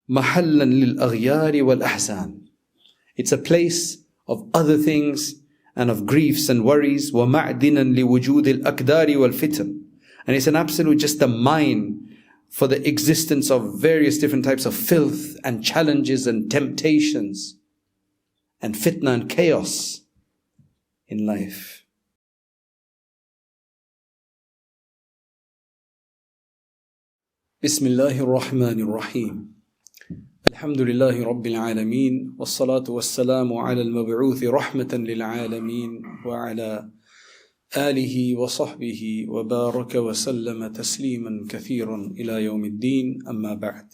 محلا للأغيار والأحزان. It's a place of other things and of griefs and worries. ومعدنا لوجود الأكدار والفتن. And it's an absolute, just a mine for the existence of various different types of filth and challenges and temptations and fitna and chaos in life. Bismillahir Rahmanir Rahim. Alhamdulillahi Rabbil Alameen. Wassalatu wassalamu ala al-mab'uthi rahmatan lil alameen wa ala آله وصحبه وبارك وسلم تسليما كثيرا إلى يوم الدين أما بعد.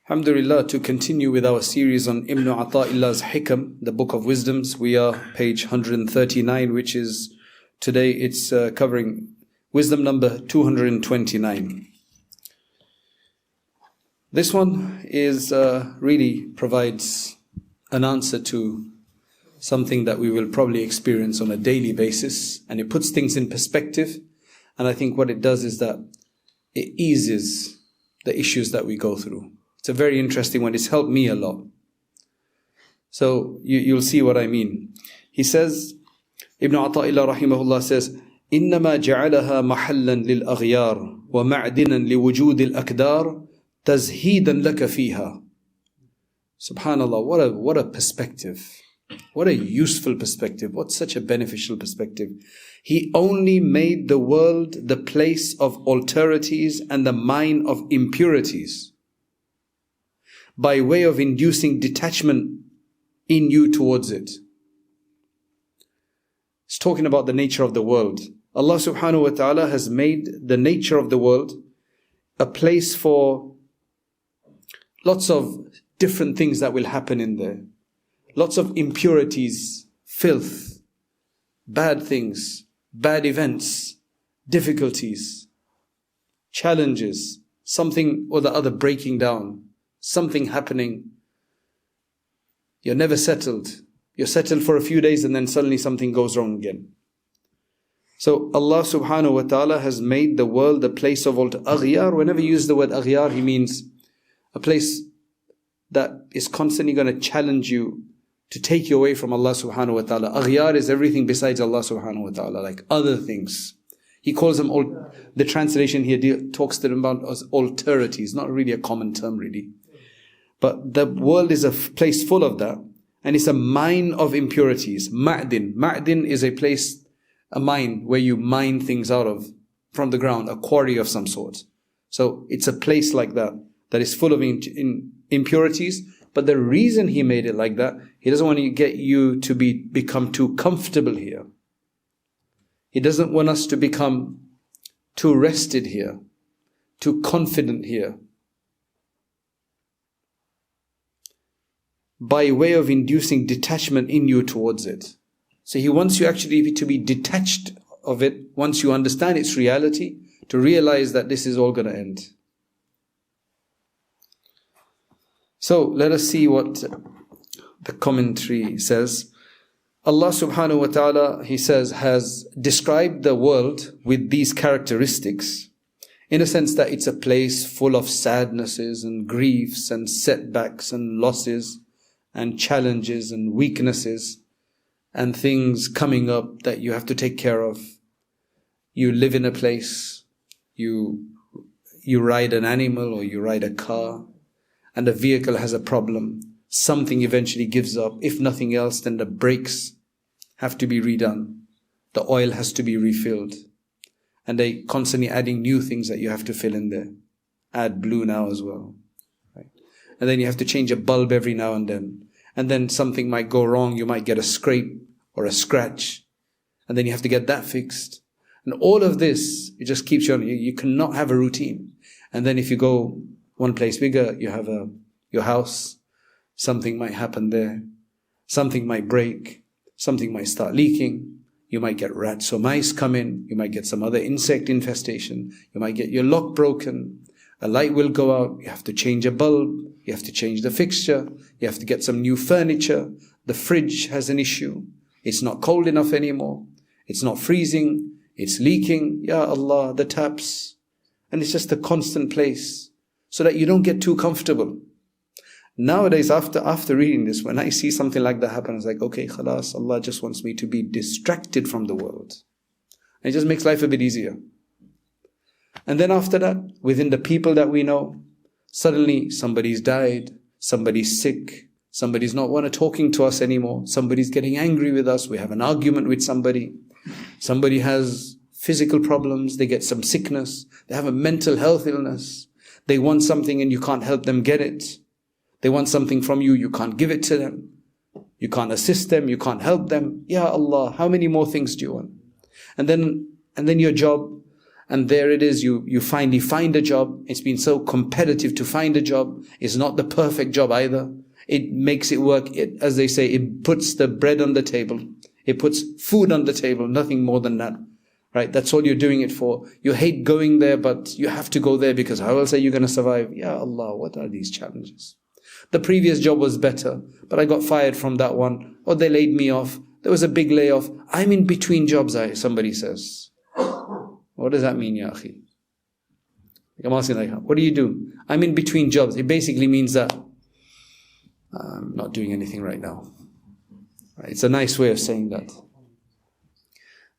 Alhamdulillah, to continue with our series on Ibn Ata'illah's Hikam, the Book of Wisdoms. We are page 139, which is, today it's covering wisdom number 229. This one is really provides an answer to something that we will probably experience on a daily basis, and it puts things in perspective. And I think what it does is that it eases the issues that we go through. It's a very interesting one. It's helped me a lot. So you'll see what I mean. He says, Ibn Ata'illah rahimahullah says, إنما جعلها محلا للأغيار ومعدنا لوجود الأكدار تزهيدا لك فيها. Subhanallah, what a perspective. What a useful perspective. What such a beneficial perspective. He only made the world the place of alterities and the mine of impurities by way of inducing detachment in you towards it. It's talking about the nature of the world. Allah subhanahu wa ta'ala has made the nature of the world a place for lots of different things that will happen in there. Lots of impurities, filth, bad things, bad events, difficulties, challenges, something or the other breaking down, something happening. You're never settled. You're settled for a few days and then suddenly something goes wrong again. So Allah subhanahu wa ta'ala has made the world a place of aghyar. Whenever you use the word aghyar, he means a place that is constantly going to challenge you to take you away from Allah subhanahu wa ta'ala. Aghyar is everything besides Allah subhanahu wa ta'ala, like other things. He calls them all, the translation here talks to them about as alterities, not really a common term really. But the world is a place full of that. And it's a mine of impurities. Ma'din is a place, a mine where you mine things out of, from the ground, a quarry of some sort. So it's a place like that is full of impurities. But the reason he made it like that, he doesn't want to get you to become too comfortable here. He doesn't want us to become too rested here, too confident here. By way of inducing detachment in you towards it. So he wants you actually to be detached of it once you understand its reality, to realize that this is all going to end. So let us see what the commentary says. Allah subhanahu wa ta'ala, he says, has described the world with these characteristics, in a sense that it's a place full of sadnesses and griefs and setbacks and losses and challenges and weaknesses and things coming up that you have to take care of. You live in a place, you ride an animal or you ride a car, and the vehicle has a problem. Something eventually gives up. If nothing else, then the brakes have to be redone. The oil has to be refilled. And they constantly adding new things that you have to fill in there. Add blue now as well. Right? And then you have to change a bulb every now and then. And then something might go wrong. You might get a scrape or a scratch. And then you have to get that fixed. And all of this, it just keeps you on. You cannot have a routine. And then if you go one place bigger, you have your house. Something might happen there. Something might break. Something might start leaking. You might get rats or mice come in. You might get some other insect infestation. You might get your lock broken. A light will go out. You have to change a bulb. You have to change the fixture. You have to get some new furniture. The fridge has an issue. It's not cold enough anymore. It's not freezing. It's leaking. Ya Allah, the taps. And it's just a constant place. so that you don't get too comfortable. Nowadays, after reading this, when I see something like that happen, it's like, okay, khalas, Allah just wants me to be distracted from the world. And it just makes life a bit easier. And then after that, within the people that we know, suddenly somebody's died, somebody's sick, somebody's not talking to us anymore, somebody's getting angry with us, we have an argument with somebody has physical problems, they get some sickness, they have a mental health illness, they want something and you can't help them get it. They want something from you, you can't give it to them. You can't assist them, you can't help them. Ya Allah, how many more things do you want? And then your job, and there it is, you finally find a job. It's been so competitive to find a job. It's not the perfect job either. It makes it work. As they say, it puts the bread on the table. It puts food on the table, nothing more than that. Right? That's all you're doing it for. You hate going there, but you have to go there because how else are you going to survive? Ya Allah, what are these challenges? The previous job was better, but I got fired from that one, or they laid me off. There was a big layoff. I'm in between jobs, somebody says. What does that mean, ya akhi? I'm asking, like, what do you do? I'm in between jobs. It basically means that I'm not doing anything right now. Right? It's a nice way of saying that.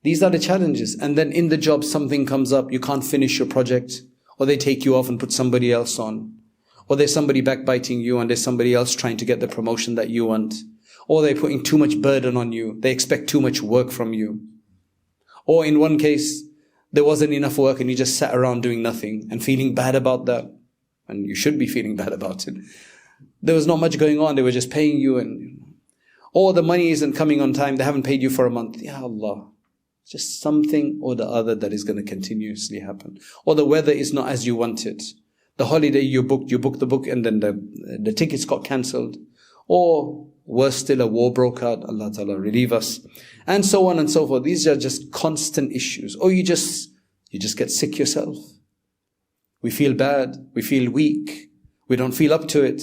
These are the challenges. And then in the job, something comes up. You can't finish your project, or they take you off and put somebody else on. Or there's somebody backbiting you and there's somebody else trying to get the promotion that you want. Or they're putting too much burden on you. They expect too much work from you. Or in one case, there wasn't enough work and you just sat around doing nothing and feeling bad about that. And you should be feeling bad about it. There was not much going on. They were just paying you or the money isn't coming on time. They haven't paid you for a month. Ya Allah. Just something or the other that is going to continuously happen. Or the weather is not as you want it. The holiday you booked the book and then the tickets got cancelled. Or worse still, a war broke out. Allah Ta'ala relieve us. And so on and so forth. These are just constant issues. Or you just get sick yourself. We feel bad. We feel weak. We don't feel up to it.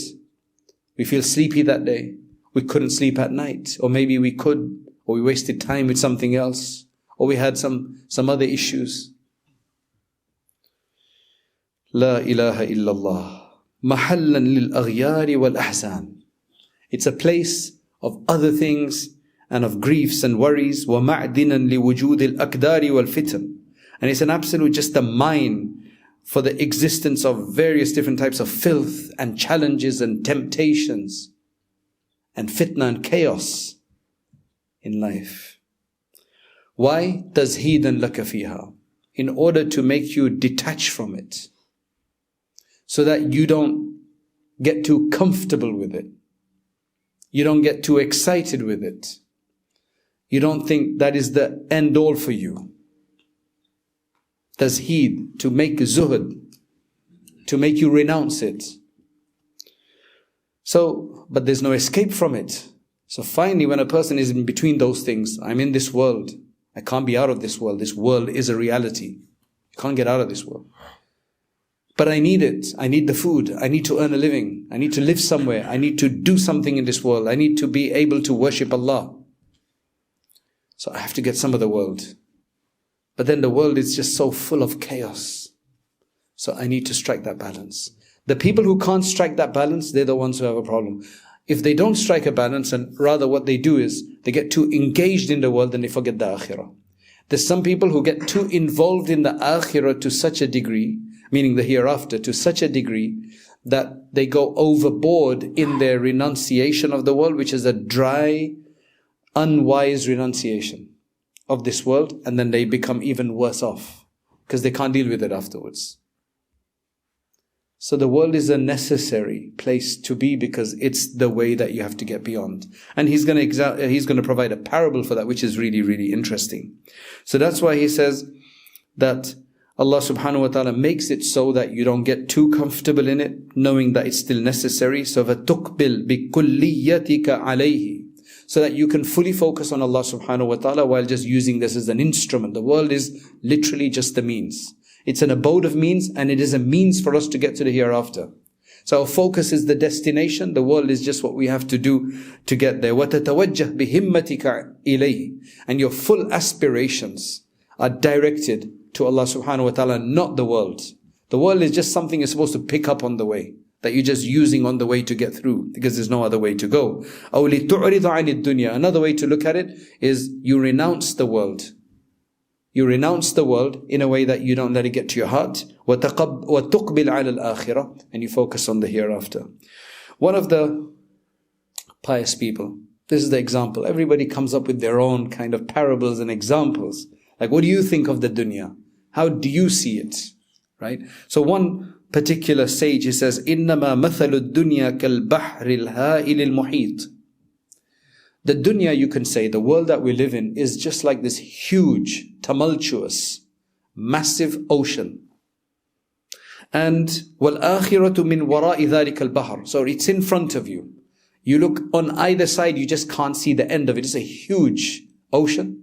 We feel sleepy that day. We couldn't sleep at night. Or maybe we could. Or we wasted time with something else. Or we had some other issues. La ilaha illallah. Mahallan lil aghyari wal ahzan. It's a place of other things and of griefs and worries. Wa ma'dinan li wujud al akdari wal fitan. And it's an absolute just a mine for the existence of various different types of filth and challenges and temptations and fitna and chaos in life. Why? Tazheedan laka fiha. In order to make you detach from it. So that you don't get too comfortable with it. You don't get too excited with it. You don't think that is the end all for you. Tazheed, to make zuhud, to make you renounce it. So, but there's no escape from it. So finally, when a person is in between those things, I'm in this world. I can't be out of this world. This world is a reality. You can't get out of this world. But I need it. I need the food. I need to earn a living. I need to live somewhere. I need to do something in this world. I need to be able to worship Allah. So I have to get some of the world. But then the world is just so full of chaos. So I need to strike that balance. The people who can't strike that balance, they're the ones who have a problem. If they don't strike a balance, and rather what they do is, they get too engaged in the world and they forget the akhirah. There's some people who get too involved in the akhirah to such a degree, meaning the hereafter, to such a degree that they go overboard in their renunciation of the world, which is a dry, unwise renunciation of this world, and then they become even worse off because they can't deal with it afterwards. So the world is a necessary place to be because it's the way that you have to get beyond. And he's going to provide a parable for that, which is really, really interesting. So that's why he says that Allah subhanahu wa ta'ala makes it so that you don't get too comfortable in it, knowing that it's still necessary. So فَتُقْبِلْ بِكُلِّيَّتِكَ عَلَيْهِ, so that you can fully focus on Allah subhanahu wa ta'ala while just using this as an instrument. The world is literally just the means. It's an abode of means, and it is a means for us to get to the hereafter. So our focus is the destination. The world is just what we have to do to get there. وَتَتَوَجَّهْ بِهِمَّتِكَ إِلَيْهِ, and your full aspirations are directed to Allah subhanahu wa ta'ala, not the world. The world is just something you're supposed to pick up on the way, that you're just using on the way to get through, because there's no other way to go. أو لتعرض عن الدنيا. Another way to look at it is you renounce the world. You renounce the world in a way that you don't let it get to your heart. وتقبل على الآخرة. And you focus on the hereafter. One of the pious people, this is the example. Everybody comes up with their own kind of parables and examples. Like, what do you think of the dunya? How do you see it? Right? So one particular sage, he says, إِنَّمَا مَثَلُ الدُّنْيَا كَالْبَحْرِ الْهَائِلِ الْمُحِيطِ. The dunya, you can say, the world that we live in, is just like this huge, tumultuous, massive ocean. And وَالْآخِرَةُ مِنْ وَرَاءِ ذَلِكَ الْبَحْرِ. So it's in front of you. You look on either side, you just can't see the end of it. It's a huge ocean.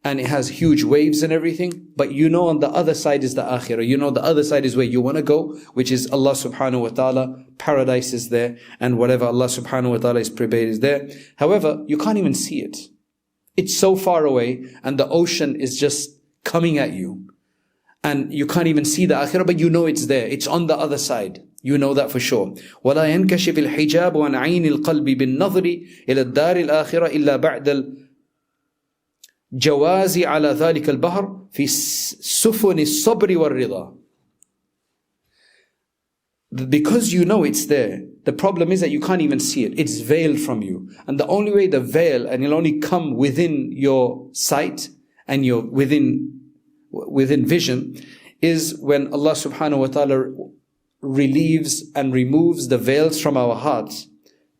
And it has huge waves and everything. But you know on the other side is the akhirah. You know the other side is where you want to go, which is Allah subhanahu wa ta'ala. Paradise is there. And whatever Allah subhanahu wa ta'ala is prepared is there. However, you can't even see it. It's so far away and the ocean is just coming at you. And you can't even see the akhirah, but you know it's there. It's on the other side. You know that for sure. وَلَا يَنْكَشِفِ الْحِجَابُ عَنْ عَيْنِ الْقَلْبِ بِالنَّظْرِ إِلَى الدَّارِ الْآخِرَةِ إِلَّا بَعْدَ الْجَوَازِ عَلَى ذَلِكَ الْبَحْرِ فِي سُفُنِ الصَّبْرِ وَالرِّضَى. Because you know it's there, the problem is that you can't even see it. It's veiled from you. And the only way the veil, and it'll only come within your sight and your within vision, is when Allah subhanahu wa ta'ala relieves and removes the veils from our hearts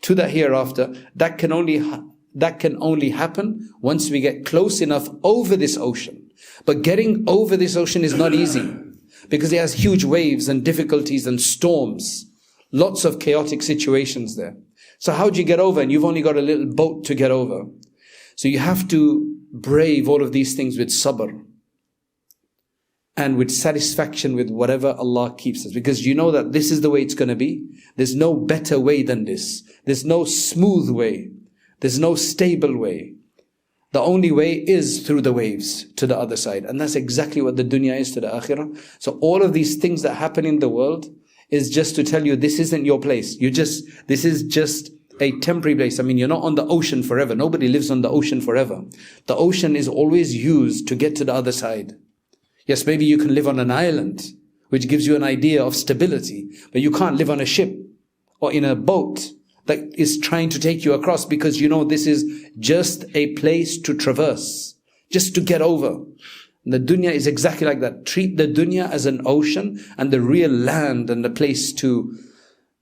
to the hereafter. That can only happen once we get close enough over this ocean. But getting over this ocean is not easy, because it has huge waves and difficulties and storms, lots of chaotic situations there. So how do you get over? And you've only got a little boat to get over. So you have to brave all of these things with sabr and with satisfaction with whatever Allah keeps us, because you know that this is the way it's going to be. There's no better way than this. There's no smooth way. There's no stable way. The only way is through the waves to the other side. And that's exactly what the dunya is to the akhirah. So all of these things that happen in the world is just to tell you this isn't your place. This is just a temporary place. I mean, you're not on the ocean forever. Nobody lives on the ocean forever. The ocean is always used to get to the other side. Yes, maybe you can live on an island, which gives you an idea of stability, but you can't live on a ship or in a boat that is trying to take you across, because you know this is just a place to traverse, just to get over. And the dunya is exactly like that. Treat the dunya as an ocean, and the real land and the place to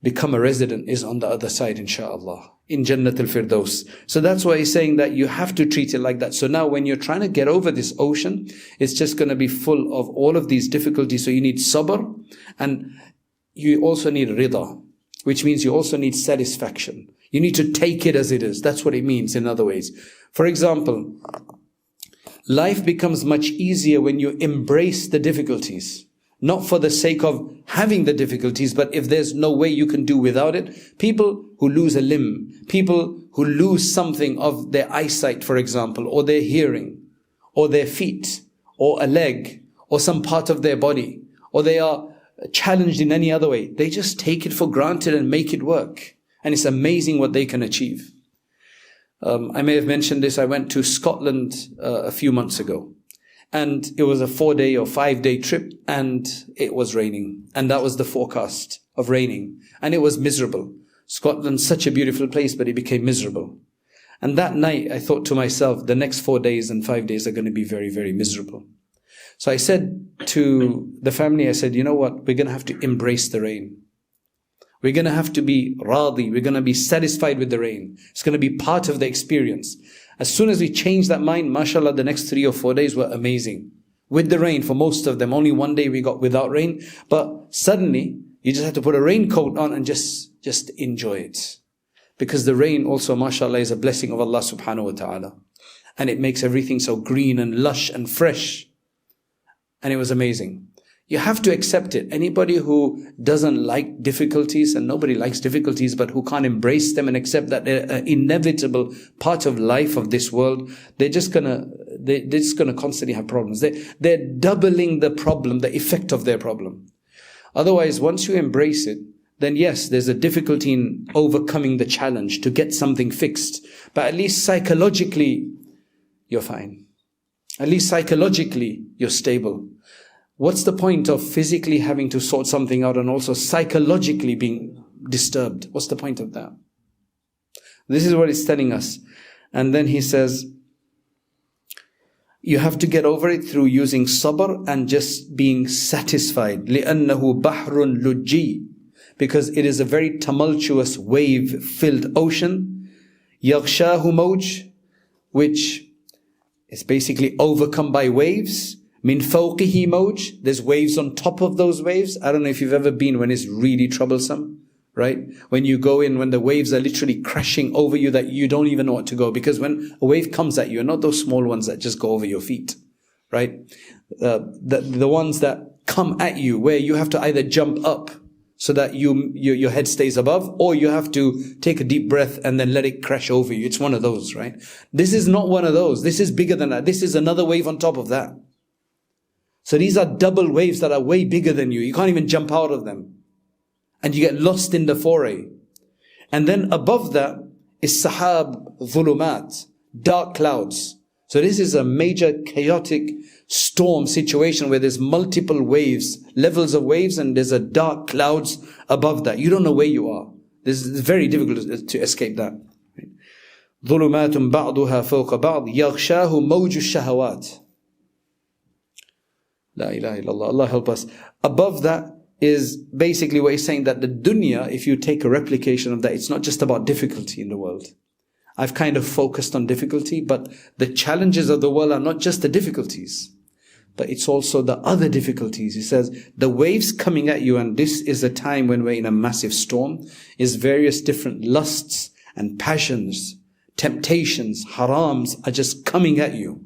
become a resident is on the other side, inshaAllah, in Jannat al-Firdaus. So that's why he's saying that you have to treat it like that. So now when you're trying to get over this ocean, it's just going to be full of all of these difficulties. So you need sabr, and you also need rida, which means you also need satisfaction. You need to take it as it is. That's what it means in other ways. For example, life becomes much easier when you embrace the difficulties. Not for the sake of having the difficulties, but if there's no way you can do without it. People who lose a limb, people who lose something of their eyesight, for example, or their hearing, or their feet, or a leg, or some part of their body, or they are challenged in any other way, they just take it for granted and make it work. And it's amazing what they can achieve. I may have mentioned this. I went to Scotland a few months ago. And it was a 4-day or 5-day trip, and it was raining. And that was the forecast of raining. And it was miserable. Scotland's such a beautiful place, but it became miserable. And that night I thought to myself, the next 4 days and 5 days are going to be very, very miserable. So I said to the family, I said, you know what? We're going to have to embrace the rain. We're going to have to be radi. We're going to be satisfied with the rain. It's going to be part of the experience. As soon as we changed that mind, mashallah, the next 3 or 4 days were amazing. With the rain, for most of them, only 1 day we got without rain. But suddenly, you just have to put a raincoat on and just enjoy it. Because the rain also, mashallah, is a blessing of Allah subhanahu wa ta'ala. And it makes everything so green and lush and fresh. And it was amazing. You have to accept it. Anybody who doesn't like difficulties, and nobody likes difficulties, but who can't embrace them and accept that they're an inevitable part of life of this world, they're just gonna constantly have problems. They're doubling the problem, the effect of their problem. Otherwise, once you embrace it, then yes, there's a difficulty in overcoming the challenge to get something fixed. But at least psychologically, you're fine. At least psychologically, you're stable. What's the point of physically having to sort something out and also psychologically being disturbed? What's the point of that? This is what it's telling us. And then he says, you have to get over it through using sabr and just being satisfied. لِأَنَّهُ بَحْرٌ لُجِّي, because it is a very tumultuous wave-filled ocean. يَغْشَاهُ مَوْجٌ, which is basically overcome by waves. مِنْ فَوْقِهِ مَوْجٌ, there's waves on top of those waves. I don't know if you've ever been when it's really troublesome, right? When you go in, when the waves are literally crashing over you that you don't even know what to go. Because when a wave comes at you, and not those small ones that just go over your feet, right? The ones that come at you where you have to either jump up so that your head stays above, or you have to take a deep breath and then let it crash over you. It's one of those, right? This is not one of those. This is bigger than that. This is another wave on top of that. So these are double waves that are way bigger than you. You can't even jump out of them. And you get lost in the foray. And then above that is sahab dhulumat, dark clouds. So this is a major chaotic storm situation where there's multiple waves, levels of waves, and there's a dark clouds above that. You don't know where you are. This is very difficult to escape that. ظُلُمَاتٌ بَعْضُهَا فَوْقَ بَعْضٍ يَغْشَاهُ مَوْجُ الشَّهَوَاتِ. La ilaha illallah. Allah help us. Above that is basically what he's saying, that the dunya, if you take a replication of that, it's not just about difficulty in the world. I've kind of focused on difficulty, but the challenges of the world are not just the difficulties, but it's also the other difficulties. He says, the waves coming at you, and this is a time when we're in a massive storm, is various different lusts and passions, temptations, harams are just coming at you.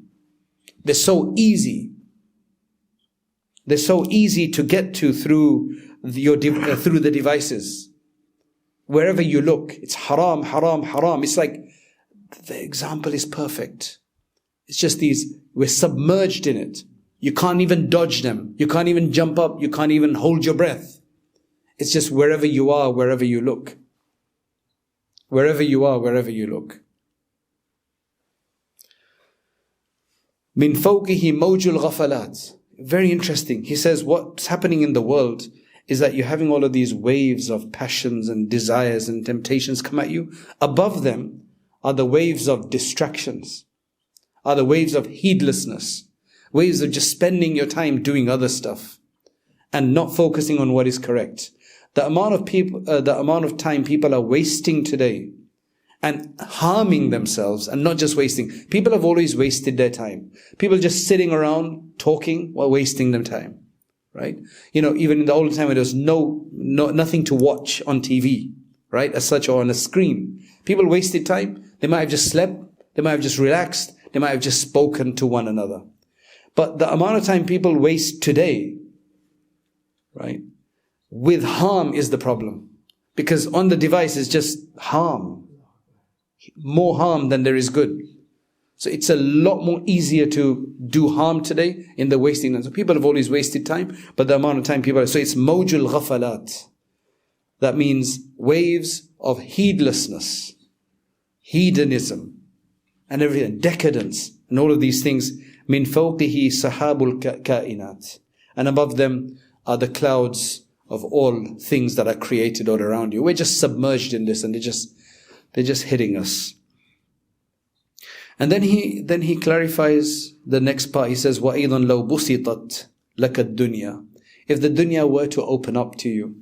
They're so easy. They're so easy to get to through the devices. Wherever you look, it's haram, haram, haram. It's like, the example is perfect. It's just these, we're submerged in it. You can't even dodge them. You can't even jump up. You can't even hold your breath. It's just wherever you are, wherever you look. Wherever you are, wherever you look. Min fawqihi mawjul ghafalat. Very interesting. He says what's happening in the world is that you're having all of these waves of passions and desires and temptations come at you. Above them are the waves of distractions, are the waves of heedlessness, waves of just spending your time doing other stuff and not focusing on what is correct. The amount of time people are wasting today and harming themselves, and not just wasting. People have always wasted their time. People just sitting around talking while wasting their time, right? You know, even in the old time when there was nothing to watch on TV, right, as such, or on a screen. People wasted time. They might have just slept. They might have just relaxed. They might have just spoken to one another. But the amount of time people waste today, right, with harm is the problem. Because on the device is just harm. More harm than there is good. So it's a lot more easier to do harm today in the wasting. So people have always wasted time, but the amount of time people so it's mawjul ghafalat. That means waves of heedlessness, hedonism, and everything, decadence, and all of these things. Min fawqihi sahabul kainat. And above them are the clouds of all things that are created all around you. We're just submerged in this, and they're just hitting us. And then he clarifies the next part. He says, وَأَيْضًا لَوْ بُسِطَتْ لَكَ الدُّنْيَا. If the dunya were to open up to you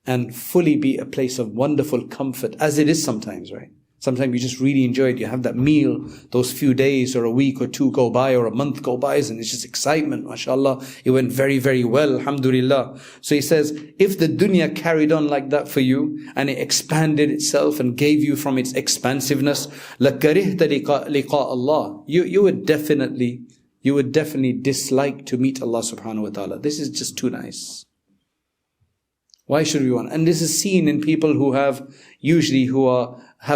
and fully be a place of wonderful comfort, as it is sometimes, right? Sometimes you just really enjoy it. You have that meal, those few days or a week or two go by or a month go by, and it's just excitement, mashallah. It went very, very well, alhamdulillah. So he says, if the dunya carried on like that for you and it expanded itself and gave you from its expansiveness, لَكَرِهْتَ لِقَاءَ اللَّهِ. You would definitely dislike to meet Allah subhanahu wa ta'ala. This is just too nice. Why should we want? And this is seen in people who have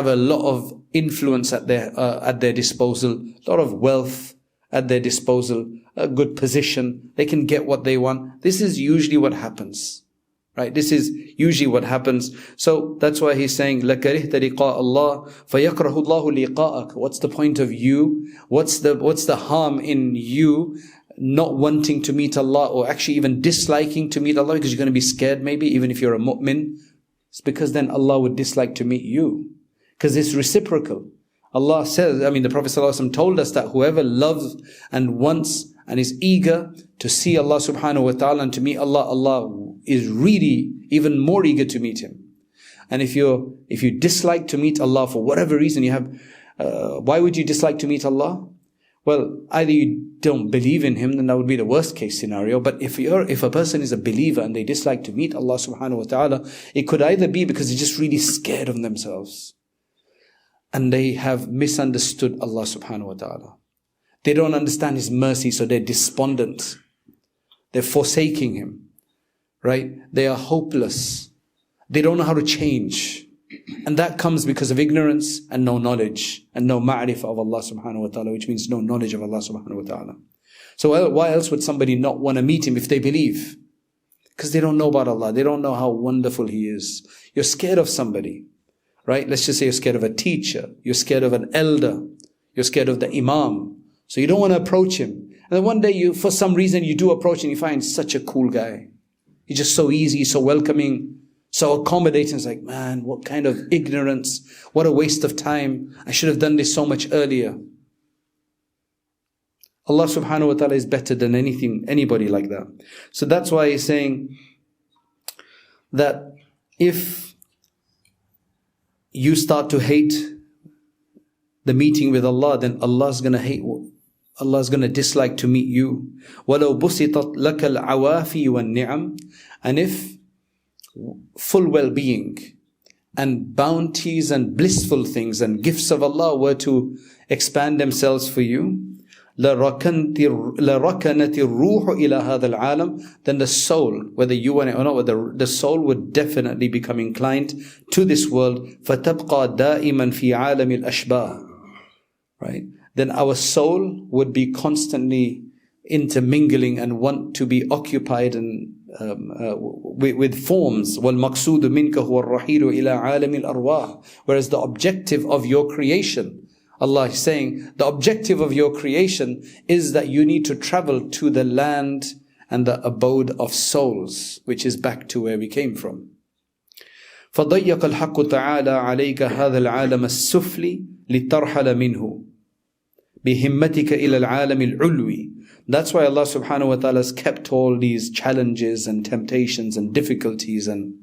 a lot of influence at their disposal, a lot of wealth at their disposal, a good position. They can get what they want. This is usually what happens. Right? This is usually what happens. So that's why he's saying, لَكَرِهْتَ لِقَاءَ اللَّهِ فَيَكْرَهُ اللَّهُ لِقَاءَكَ. What's the point of you? What's the harm in you not wanting to meet Allah, or actually even disliking to meet Allah because you're going to be scared maybe, even if you're a mu'min? It's because then Allah would dislike to meet you. Because it's reciprocal. Allah says, the Prophet ﷺ told us that whoever loves and wants and is eager to see Allah subhanahu wa ta'ala and to meet Allah, Allah is really even more eager to meet Him. And if you dislike to meet Allah for whatever reason you have, why would you dislike to meet Allah? Well, either you don't believe in Him, then that would be the worst case scenario. But if a person is a believer and they dislike to meet Allah subhanahu wa ta'ala, it could either be because they're just really scared of themselves and they have misunderstood Allah subhanahu wa ta'ala. They don't understand His mercy, so they're despondent. They're forsaking Him. Right? They are hopeless. They don't know how to change. And that comes because of ignorance and no knowledge and no ma'rifah of Allah subhanahu wa ta'ala, which means no knowledge of Allah subhanahu wa ta'ala. So why else would somebody not want to meet Him if they believe? Because they don't know about Allah. They don't know how wonderful He is. You're scared of somebody. Right? Let's just say you're scared of a teacher. You're scared of an elder. You're scared of the imam. So you don't want to approach him. And then one day for some reason you do approach and you find such a cool guy. He's just so easy, so welcoming, so accommodating. It's like, man, what kind of ignorance. What a waste of time. I should have done this so much earlier. Allah subhanahu wa ta'ala is better than anybody like that. So that's why He's saying that if you start to hate the meeting with Allah, then Allah's going to dislike to meet you. وَلَوْ بُسِطَتْ لَكَ الْعَوَافِي وَالنِّعَمْ. And if full well-being and bounties and blissful things and gifts of Allah were to expand themselves for you, لَرَكَنَتِ الرُّوحُ إِلَى هَذَا الْعَالَمِ. Then the soul, whether you want it or not, the soul would definitely become inclined to this world. فَتَبْقَى دَائِمًا فِي عَالَمِ الْأَشْبَاهِ. Right? Then our soul would be constantly intermingling and want to be occupied and with forms. وَالْمَقْصُودُ مِنْكَ هُوَ الرَّحِيلُ إِلَىٰ عَالَمِ الْأَرْوَاحِ. Whereas the objective of your creation, Allah is saying, the objective of your creation is that you need to travel to the land and the abode of souls, which is back to where we came from. فَضَيَّقَ الْحَقُّ تَعَالَى عَلَيْكَ هَذَا الْعَالَمَ السُّفْلِ لِتَرْحَلَ مِنْهُ بِهِمَّتِكَ إِلَى الْعَالَمِ الْعُلْوِ. That's why Allah subhanahu wa ta'ala has kept all these challenges and temptations and difficulties and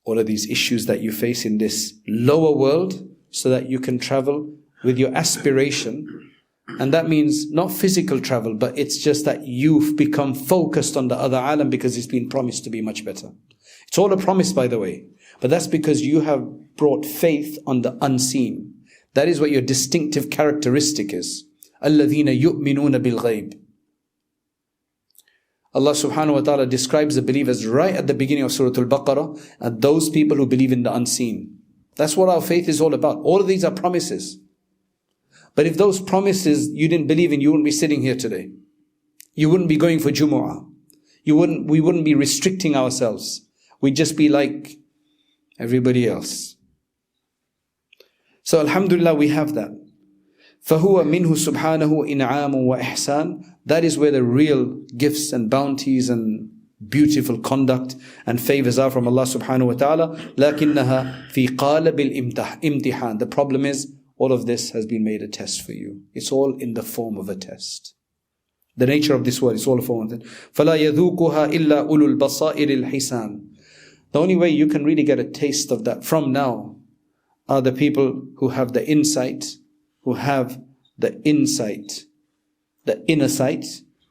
all of these issues that you face in this lower world, so that you can travel with your aspiration. And that means not physical travel, but it's just that you've become focused on the other alam because it's been promised to be much better. It's all a promise, by the way. But that's because you have brought faith on the unseen. That is what your distinctive characteristic is. الَّذِينَ يُؤْمِنُونَ بِالْغَيْبِ. Allah subhanahu wa ta'ala describes the believers right at the beginning of Surah Al-Baqarah, and those people who believe in the unseen. That's what our faith is all about. All of these are promises. But if those promises you didn't believe in, you wouldn't be sitting here today. You wouldn't be going for Jumu'ah. We wouldn't be restricting ourselves. We'd just be like everybody else. So alhamdulillah, we have that. فَهُوَ مِنْهُ سُبْحَانَهُ إِنْعَامٌ وَإِحْسَانٌ. That is where the real gifts and bounties and beautiful conduct and favors are from Allah subhanahu wa ta'ala. لَكِنَّهَا فِي قَالَبِ الْإِمْتِحَانِ. The problem is, all of this has been made a test for you. It's all in the form of a test. The nature of this world is all a form of it. فَلَا يَذُوقُهَا إِلَّا أُولُو الْبَصَائِرِ الْحِسَانِ. The only way you can really get a taste of that from now are the people who have the insight, the inner sight.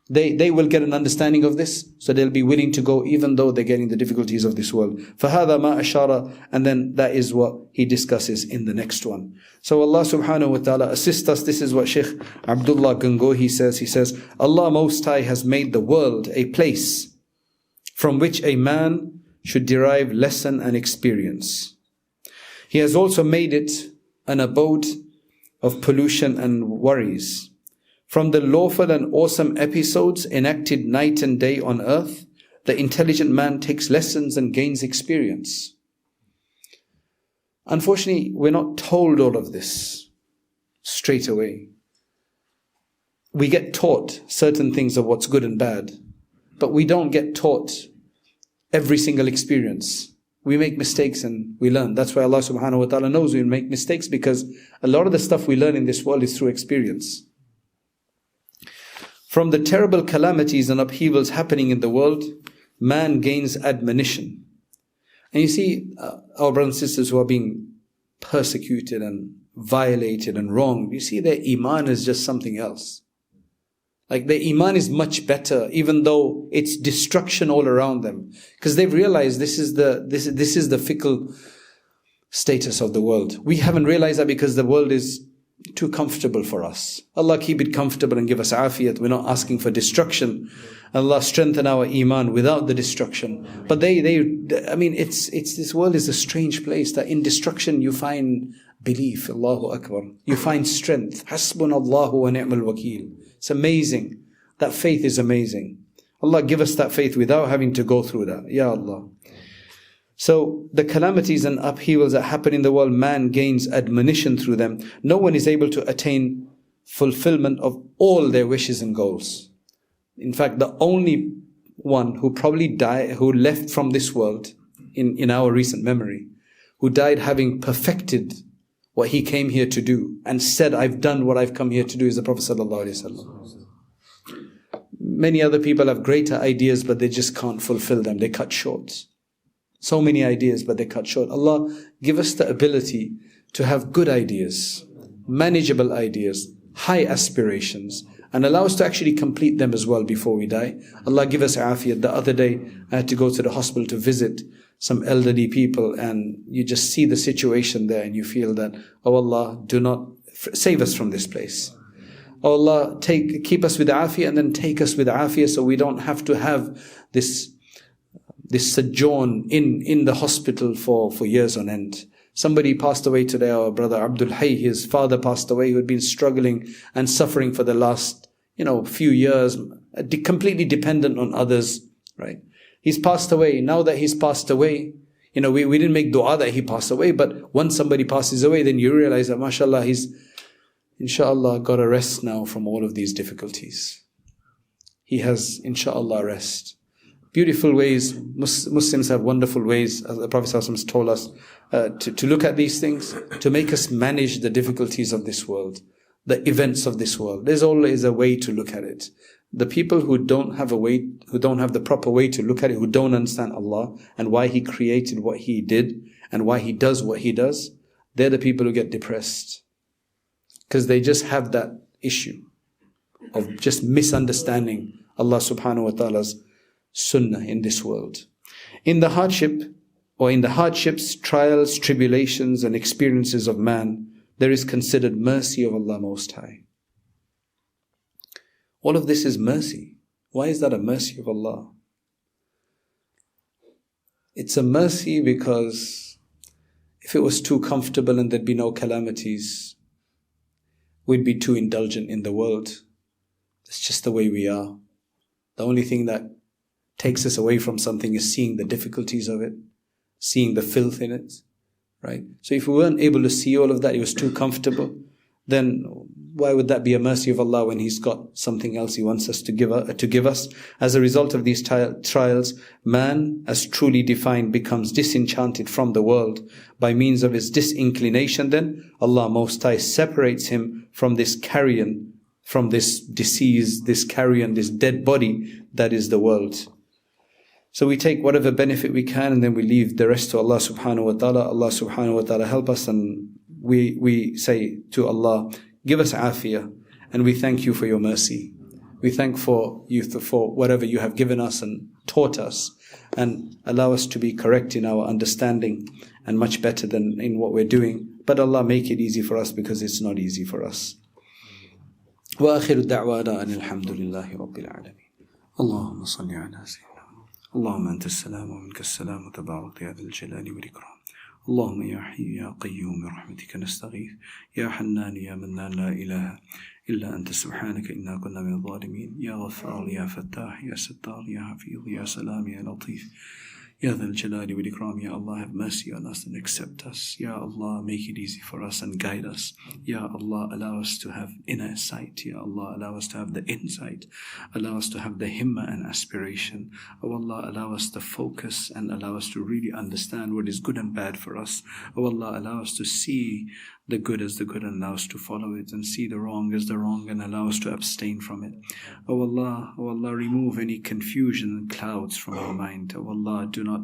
They will get an understanding of this, so they'll be willing to go even though they're getting the difficulties of this world. فَهَذَا مَا أَشَارَ. And then that is what he discusses in the next one. So Allah subhanahu wa ta'ala assist us. This is what Shaykh Abdullah Gangohi says. He says, Allah Most High has made the world a place from which a man should derive lesson and experience. He has also made it an abode of pollution and worries. From the lawful and awesome episodes enacted night and day on earth, the intelligent man takes lessons and gains experience. Unfortunately, we're not told all of this straight away. We get taught certain things of what's good and bad, but we don't get taught every single experience. We make mistakes and we learn. That's why Allah subhanahu wa ta'ala knows we make mistakes, because a lot of the stuff we learn in this world is through experience. From the terrible calamities and upheavals happening in the world, man gains admonition. And you see, our brothers and sisters who are being persecuted and violated and wronged, you see their iman is just something else. Like their iman is much better, even though it's destruction all around them, because they've realized this is the fickle status of the world. We haven't realized that because the world is too comfortable for us. Allah keep it comfortable and give us afiyat. We're not asking for destruction. Allah strengthen our iman without the destruction. But this world is a strange place that in destruction you find belief. Allahu Akbar. You find strength. Hasbunallahu wa ni'mal wakeel. It's amazing. That faith is amazing. Allah give us that faith without having to go through that. Ya Allah. So the calamities and upheavals that happen in the world, man gains admonition through them. No one is able to attain fulfillment of all their wishes and goals. In fact, the only one who probably died, who left from this world in our recent memory, who died having perfected what he came here to do and said, I've done what I've come here to do, is the Prophet ﷺ. Many other people have greater ideas, but they just can't fulfill them. They cut short. So many ideas, but they cut short. Allah give us the ability to have good ideas, manageable ideas, high aspirations, and allow us to actually complete them as well before we die. Allah give us afiyat. The other day, I had to go to the hospital to visit some elderly people, and you just see the situation there and you feel that, oh Allah, do not save us from this place. Oh Allah, keep us with afiyat and then take us with afiyat, so we don't have to have this sojourn in the hospital for years on end. Somebody passed away today, our brother Abdul-Rahman, his father passed away, who had been struggling and suffering for the last few years, completely dependent on others, right? He's passed away. Now that he's passed away, we didn't make dua that he passed away, but once somebody passes away, then you realize that mashallah, he's inshallah got a rest now from all of these difficulties. He has inshallah rest. Beautiful ways. Muslims have wonderful ways, as the Prophet ﷺ told us, to look at these things, to make us manage the difficulties of this world, the events of this world. There's always a way to look at it. The people who don't have the proper way to look at it, who don't understand Allah and why He created what He did and why He does what He does, they're the people who get depressed. Because they just have that issue of just misunderstanding Allah subhanahu wa ta'ala's sunnah in this world. In the hardships, trials, tribulations and experiences of man, there is considered mercy of Allah Most High. All of this is mercy. Why is that a mercy of Allah? It's a mercy because if it was too comfortable and there'd be no calamities, we'd be too indulgent in the world. It's just the way we are. The only thing that takes us away from something is seeing the difficulties of it, seeing the filth in it, right? So if we weren't able to see all of that, it was too comfortable, then why would that be a mercy of Allah when He's got something else He wants us to give us? As a result of these trials, man, as truly defined, becomes disenchanted from the world. By means of his disinclination, then Allah Most High separates him from this carrion, from this disease, this carrion, this dead body that is the world. So we take whatever benefit we can and then we leave the rest to Allah subhanahu wa ta'ala. Allah subhanahu wa ta'ala help us, and we say to Allah, give us afiyah, and we thank You for Your mercy. We thank You for whatever You have given us and taught us, and allow us to be correct in our understanding and much better than in what we're doing. But Allah, make it easy for us, because it's not easy for us. وآخر دعوانا أن الحمد لله رب العالمين. اللهم صل على سيدنا اللهم أنت السلام ومنك السلام وتبارك يا ذا الجلال والإكرام. اللهم يا حي يا قيوم برحمتك نستغيث يا حنان يا منان لا إله إلا أنت سبحانك إنا كنا من الظالمين يا غفار يا فتاح يا ستار يا حفيظ يا سلام يا لطيف Ya Dhal Jalali wal Ikram, Ya Allah, have mercy on us and accept us. Ya Allah, make it easy for us and guide us. Ya Allah, allow us to have inner sight. Ya Allah, allow us to have the insight. Allow us to have the himma and aspiration. Oh Allah, allow us to focus and allow us to really understand what is good and bad for us. Oh Allah, allow us to see the good as the good and allow us to follow it, and see the wrong as the wrong and allow us to abstain from it. Oh Allah, remove any confusion and clouds from our mind. Oh Allah, do not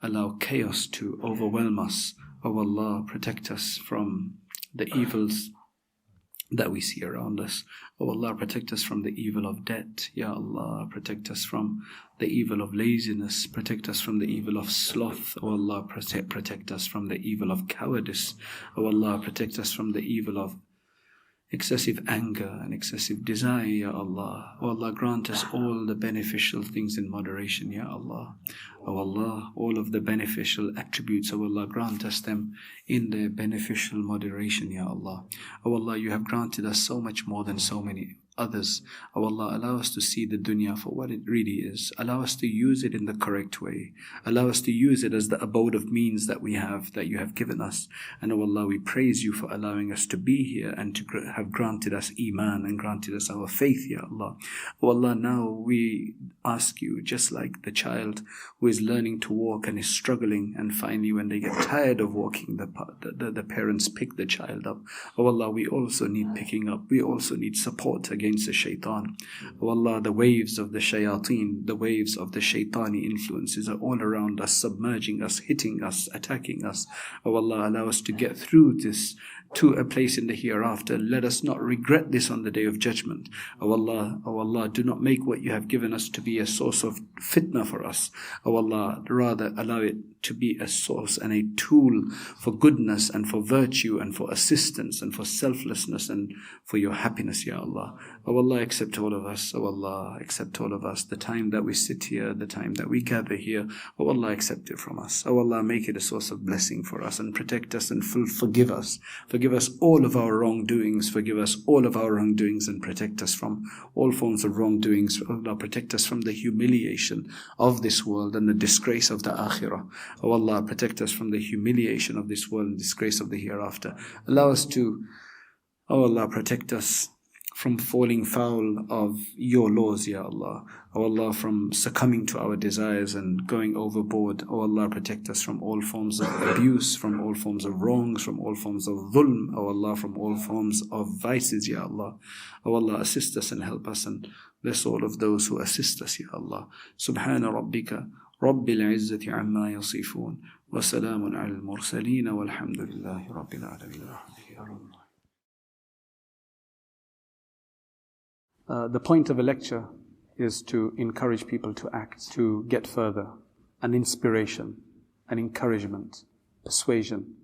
allow chaos to overwhelm us. Oh Allah, protect us from the evils that we see around us. Oh Allah, protect us from the evil of debt. Ya Allah, protect us from the evil of laziness. Protect us from the evil of sloth. Oh Allah, protect us from the evil of cowardice. Oh Allah, protect us from the evil of excessive anger and excessive desire, Ya Allah. Oh Allah, grant us all the beneficial things in moderation, Ya Allah. Oh Allah, all of the beneficial attributes, oh Allah, grant us them in their beneficial moderation, Ya Allah. Oh Allah, you have granted us so much more than so many others. Oh Allah, allow us to see the dunya for what it really is. Allow us to use it in the correct way. Allow us to use it as the abode of means that you have given us. And oh Allah, we praise you for allowing us to be here and to have granted us iman and granted us our faith, Ya Allah. Oh Allah, now we ask you, just like the child who is learning to walk and is struggling, and finally when they get tired of walking, the parents pick the child up. Oh Allah, we also need picking up. We also need support against the shaitan. Oh Allah, the waves of the shayateen, the waves of the shaitani influences are all around us, submerging us, hitting us, attacking us. Oh Allah, allow us to get through this to a place in the hereafter. Let us not regret this on the day of judgment. Oh Allah, do not make what you have given us to be a source of fitna for us. Oh Allah, rather allow it to be a source and a tool for goodness and for virtue and for assistance and for selflessness and for your happiness, Ya Allah. Oh Allah, accept all of us. Oh Allah, accept all of us. The time that we sit here, the time that we gather here, oh Allah, accept it from us. Oh Allah, make it a source of blessing for us and protect us and forgive us. Forgive us all of our wrongdoings. Forgive us all of our wrongdoings and protect us from all forms of wrongdoings. Oh Allah, protect us from the humiliation of this world and the disgrace of the akhirah. Oh Allah, protect us from the humiliation of this world and disgrace of the hereafter. Allow us to, oh Allah, protect us from falling foul of your laws, Ya Allah. Oh Allah, from succumbing to our desires and going overboard. Oh Allah, protect us from all forms of abuse, from all forms of wrongs, from all forms of dhulm. Oh Allah, from all forms of vices, Ya Allah. Oh Allah, assist us and help us and bless all of those who assist us, Ya Allah. Subhana rabbika rabbil izzati amma yasifun wa salamun ala al-mursaleen walhamdulillahi rabbil alamin. The point of a lecture is to encourage people to act, to get further, an inspiration, an encouragement, persuasion.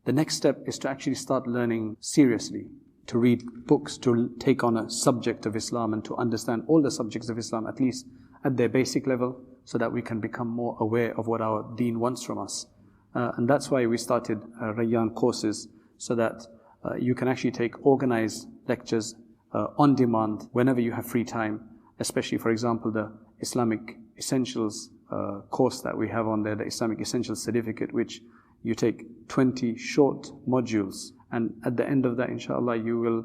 The next step is to actually start learning seriously, to read books, to take on a subject of Islam and to understand all the subjects of Islam, at least at their basic level, so that we can become more aware of what our deen wants from us. And that's why we started Rayyan courses, so that you can actually take organized lectures on demand whenever you have free time, especially, for example, the Islamic Essentials course that we have on there, the Islamic Essentials Certificate, which you take 20 short modules, and at the end of that, inshallah, you will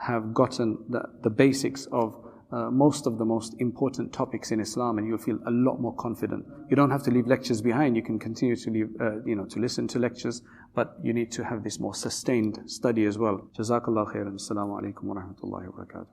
have gotten the basics of most of the most important topics in Islam, and you'll feel a lot more confident. You don't have to leave lectures behind. You can continue to leave, to listen to lectures, but you need to have this more sustained study as well. Jazakallah khairan. Assalamu alaikum wa rahmatullahi wa barakatuh.